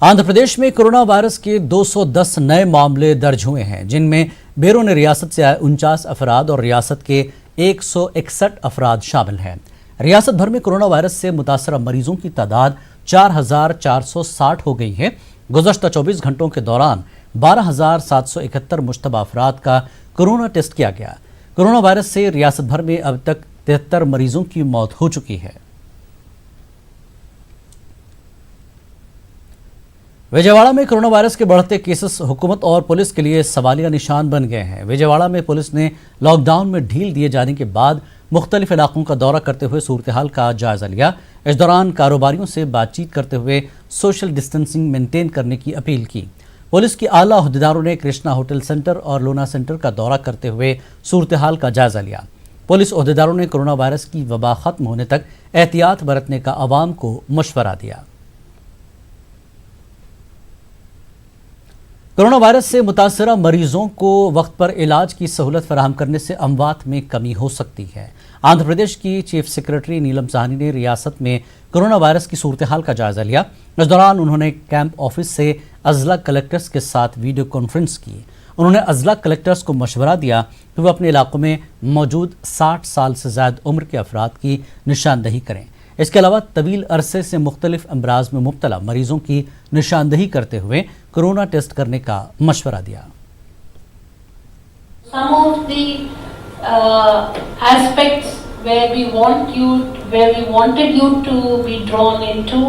आंध्र प्रदेश में corona virus के 210 नए मामले दर्ज हुए हैं, जिनमें बैरून रियासत से आए 49 अफराद और रियासत के 161 अफराद शामिल हैं। रियासत भर में कोरोना वायरस से मुतासरा मरीजों की तादाद 4,460 हो गई है। गुज़श्ता 24 घंटों के दौरान 12,771 मुश्तबा अफराद का कोरोना टेस्ट किया गया। कोरोना वायरस से रियासत भर में अब तक 73 मरीजों की मौत हो चुकी है। विजयवाड़ा में कोरोना वायरस के बढ़ते केसेस हुकूमत और पुलिस के लिए सवालिया निशान बन गए हैं। विजयवाड़ा में पुलिस ने लॉकडाउन में ढील दिए जाने के बाद मुख्तलिफ इलाकों का दौरा करते हुए सूरत हाल का जायजा लिया। इस दौरान कारोबारियों से बातचीत करते हुए सोशल डिस्टेंसिंग मेंटेन करने की अपील की। पुलिस के आला अहदेदारों ने कृष्णा होटल सेंटर और लोना सेंटर का दौरा करते हुए सूरत हाल का जायजा लिया। पुलिस अहदेदारों ने कोरोना वायरस की वबा खत्म होने तक एहतियात बरतने का आवाम को मशवरा दिया। कोरोना वायरस से मुतासरा मरीजों को वक्त पर इलाज की सहूलत फराहम करने से अमवात में कमी हो सकती है। आंध्र प्रदेश की चीफ सेक्रेटरी नीलम साहनी ने रियासत में कोरोना वायरस की सूरत हाल का जायजा लिया। इस दौरान उन्होंने कैंप ऑफिस से अजला कलेक्टर्स के साथ वीडियो कॉन्फ्रेंस की। उन्होंने अजला कलेक्टर्स को मशवरा दिया कि वो अपने इलाकों में मौजूद 60 साल से ज़्यादा उम्र के अफराद की निशानदही करें। इसके अलावा तवील अरसे से मुख्तलिफ अमराज में मुब्तला मरीजों की निशानदही करते हुए कोरोना टेस्ट करने का मशवरा दिया। Some of the aspects where we wanted you to be drawn into,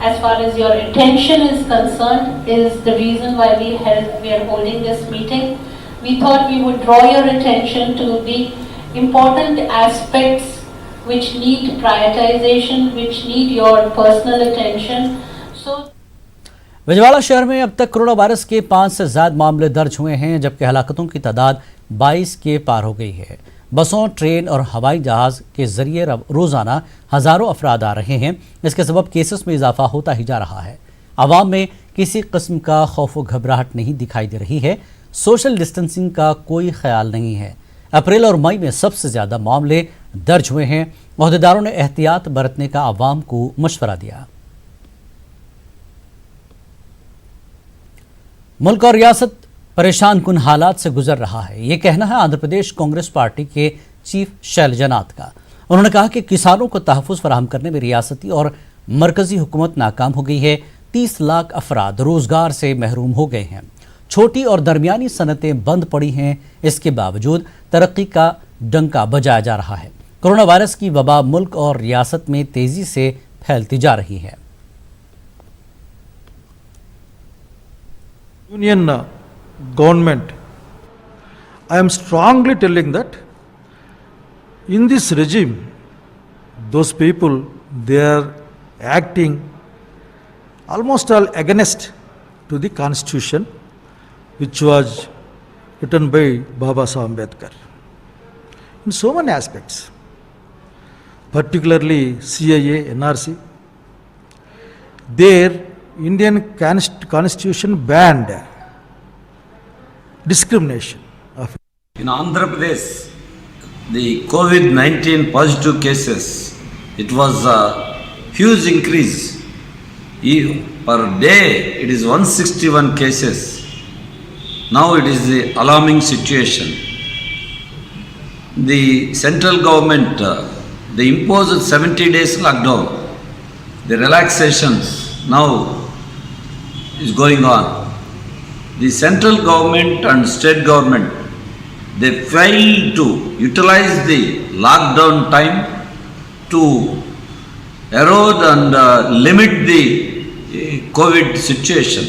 as far as your attention is concerned, is the reason why we are holding this meeting. We thought we would draw your attention to the important aspects which need prioritization, which need your personal attention. So Vijayawada शहर में अब तक corona virus के 5 से ज्यादा मामले दर्ज हुए हैं, जबकि हलाकतों की तादाद 22 के पार हो गई है। बसों, ट्रेन और हवाई जहाज के जरिए रोजाना हजारों अफराद आ रहे हैं। इसके सबब केसेस में इजाफा होता ही जा रहा है। आवाम में किसी किस्म का खौफ व घबराहट नहीं दिखाई दे रही है। सोशल डिस्टेंसिंग का कोई ख्याल नहीं है। अप्रैल और मई में सबसे ज्यादा मामले दर्ज हुए हैं। अहदेदारों ने एहतियात बरतने का आवाम को मशवरा दिया। मुल्क और रियासत परेशान कुन हालात से गुजर रहा है, ये कहना है आंध्र प्रदेश कांग्रेस पार्टी के चीफ शैलजानाथ का। उन्होंने कहा कि किसानों को तहफ़्फ़ुज़ फराहम करने में रियासती और मरकजी हुकूमत नाकाम हो गई है। 30 लाख अफराद रोजगार से महरूम हो गए हैं। छोटी और दरमियानी सनतें बंद पड़ी हैं। इसके बावजूद तरक्की का डंका बजाया जा रहा है। कोरोना वायरस की वबा मुल्क और रियासत में तेजी से फैलती जा रही है। Union government, I am strongly telling that in this regime, those people, they are acting almost all against to the constitution which was written by Baba Saheb Ambedkar in so many aspects, particularly CIA, NRC. Their Indian constitution banned discrimination. In Andhra Pradesh, the COVID-19 positive cases, it was a huge increase. Per day, it is 161 cases. Now it is the alarming situation. The central government, they imposed 70 days lockdown. The relaxations now is going on. The central government and state government, they fail to utilize the lockdown time to erode and limit the COVID situation.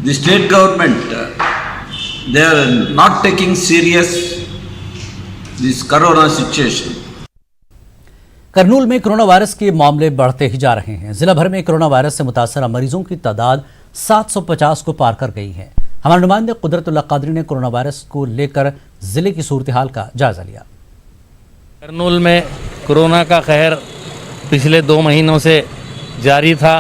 The state government, they are not taking serious this corona situation. Kurnool में corona virus के मामले बढ़ते ही जा रहे हैं। जिला भर में कोरोना वायरस से मुतासरा मरीजों की तादाद 750 को पार कर गई है। हमारे नुमाइंदे कुदरतुल्लाह कादरी ने कोरोना वायरस को लेकर जिले की सूरत हाल का जायजा लिया। करनूल में कोरोना का कहर पिछले 2 महीनों से जारी था।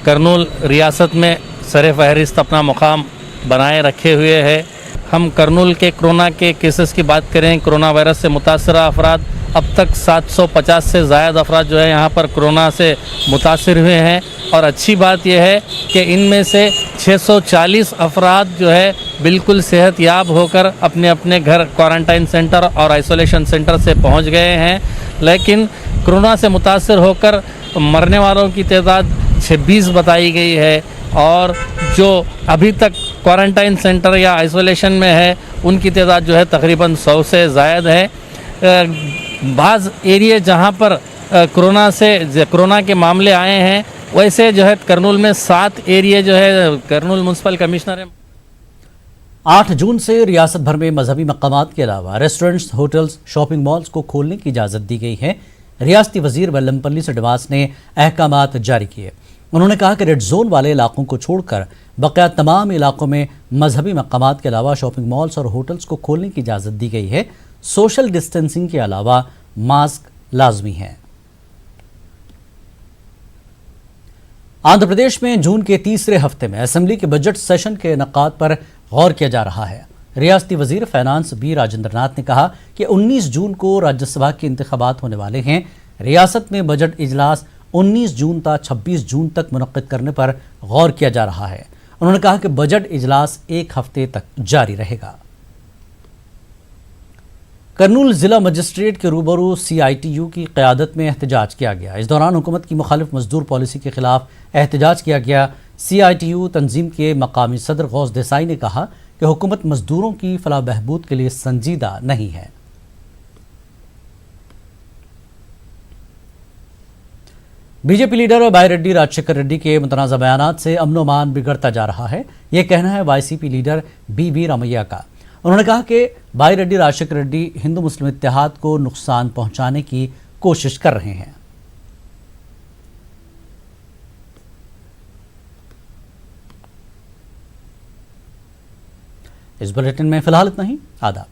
करनूल रियासत में सरे फहरिस्त अपना मुकाम बनाए रखे हुए है। हम करनूल के कोरोना के केसेस की बात करें, कोरोना वायरस से मुतासरा अफराद अब तक 750 से ज़्यादा अफराद जो है यहाँ पर कोरोना से मुतासिर हुए हैं और अच्छी बात यह है कि इनमें से 640 अफराद जो है बिल्कुल सेहतयाब होकर अपने अपने घर क्वारंटाइन सेंटर और आइसोलेशन सेंटर से पहुँच गए हैं। लेकिन कोरोना से मुतासिर होकर मरने वालों की तादाद 26 बताई गई है और जो अभी तक क्वारंटाइन सेंटर या आइसोलेशन में है उनकी तादाद जो है तकरीबन 100 से ज़ायद है। बाज़ एरिया जहाँ पर कोरोना के मामले आए हैं वैसे जो है करनूल में 7 एरिया जो है करनूल म्यूनसिपल कमिश्नर है। 8 जून से रियासत भर में मजहबी मकामात के अलावा रेस्टोरेंट्स, होटल्स, शॉपिंग मॉल्स को खोलने की इजाज़त दी गई है। रियासती वजीर वेल्लमपल्ली सिडवास ने अहकामात जारी किए। उन्होंने कहा कि रेड जोन वाले इलाकों को छोड़कर बकाया तमाम इलाकों में मजहबी मकामात के अलावा शॉपिंग मॉल्स और होटल्स को खोलने की इजाज़त दी गई है। सोशल डिस्टेंसिंग के अलावा मास्क लाजमी है। आंध्र प्रदेश में जून के तीसरे हफ्ते में असेंबली के बजट सेशन के इनेकाद पर गौर किया जा रहा है। रियासती वजीर फाइनेंस बी राजेंद्र नाथ ने कहा कि 19 जून को राज्यसभा के इंतखाबात होने वाले हैं। रियासत में बजट इजलास 19 जून तक 26 जून तक मुनक्किद करने पर गौर किया जा रहा है। उन्होंने कहा कि बजट इजलास 1 हफ्ते तक जारी रहेगा। करनूल जिला मजिस्ट्रेट के रूबरू CITU की क़यादत में एहतजाज किया गया। इस दौरान हुकूमत की मुखालिफ मजदूर पॉलिसी के खिलाफ एहतजाज किया गया। CITU तंजीम के मकामी सदर गौस देसाई ने कहा कि हुकूमत मजदूरों की फलाह बहबूद के लिए संजीदा नहीं है। बीजेपी लीडर बायरेड्डी राजशेखर रेड्डी के मुतनाज़ा बयानात से अमन अमान बिगड़ता जा रहा है, यह कहना है YCP लीडर BV रामैया का। उन्होंने कहा कि बायरेड्डी राजशेखर रेड्डी हिंदू मुस्लिम इत्तेहाद को नुकसान पहुंचाने की कोशिश कर रहे हैं। इस बुलेटिन में फिलहाल इतना ही। आदाब।